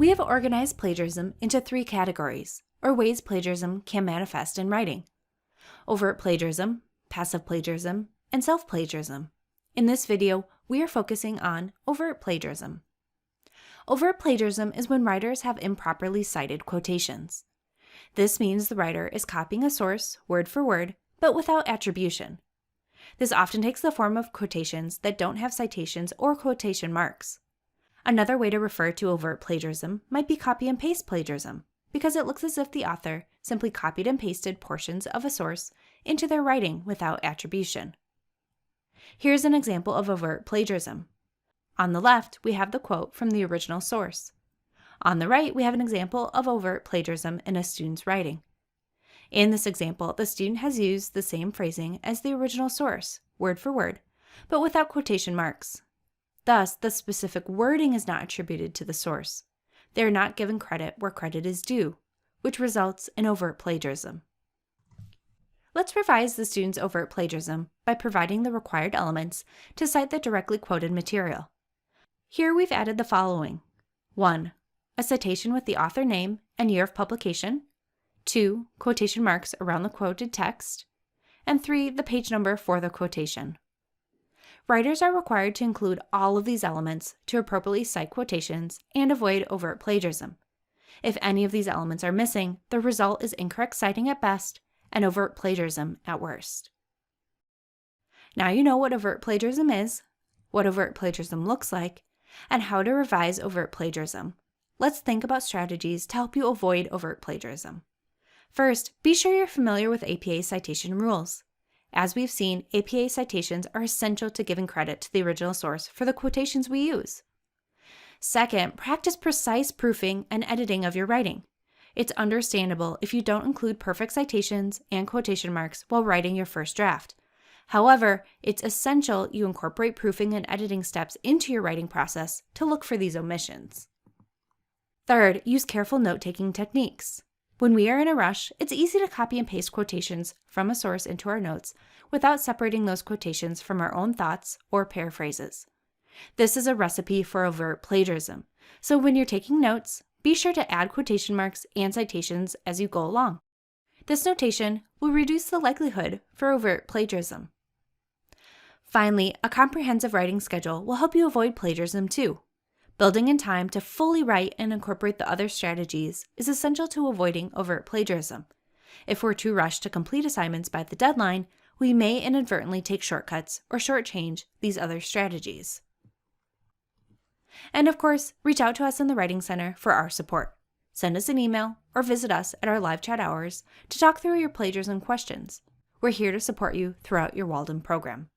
We have organized plagiarism into 3 categories, or ways plagiarism can manifest in writing: overt plagiarism, passive plagiarism, and self-plagiarism. In this video, we are focusing on overt plagiarism. Overt plagiarism is when writers have improperly cited quotations. This means the writer is copying a source, word for word, but without attribution. This often takes the form of quotations that don't have citations or quotation marks. Another way to refer to overt plagiarism might be copy and paste plagiarism, because it looks as if the author simply copied and pasted portions of a source into their writing without attribution. Here's an example of overt plagiarism. On the left, we have the quote from the original source. On the right, we have an example of overt plagiarism in a student's writing. In this example, the student has used the same phrasing as the original source, word for word, but without quotation marks. Thus, the specific wording is not attributed to the source. They are not given credit where credit is due, which results in overt plagiarism. Let's revise the student's overt plagiarism by providing the required elements to cite the directly quoted material. Here we've added the following: 1. A citation with the author name and year of publication. 2. Quotation marks around the quoted text. And 3. The page number for the quotation. Writers are required to include all of these elements to appropriately cite quotations and avoid overt plagiarism. If any of these elements are missing, the result is incorrect citing at best and overt plagiarism at worst. Now you know what overt plagiarism is, what overt plagiarism looks like, and how to revise overt plagiarism. Let's think about strategies to help you avoid overt plagiarism. First, be sure you're familiar with APA citation rules. As we've seen, APA citations are essential to giving credit to the original source for the quotations we use. Second, practice precise proofing and editing of your writing. It's understandable if you don't include perfect citations and quotation marks while writing your first draft. However, it's essential you incorporate proofing and editing steps into your writing process to look for these omissions. Third, use careful note-taking techniques. When we are in a rush, it's easy to copy and paste quotations from a source into our notes without separating those quotations from our own thoughts or paraphrases. This is a recipe for overt plagiarism, so when you're taking notes, be sure to add quotation marks and citations as you go along. This notation will reduce the likelihood for overt plagiarism. Finally, a comprehensive writing schedule will help you avoid plagiarism too. Building in time to fully write and incorporate the other strategies is essential to avoiding overt plagiarism. If we're too rushed to complete assignments by the deadline, we may inadvertently take shortcuts or shortchange these other strategies. And of course, reach out to us in the Writing Center for our support. Send us an email or visit us at our live chat hours to talk through your plagiarism questions. We're here to support you throughout your Walden program.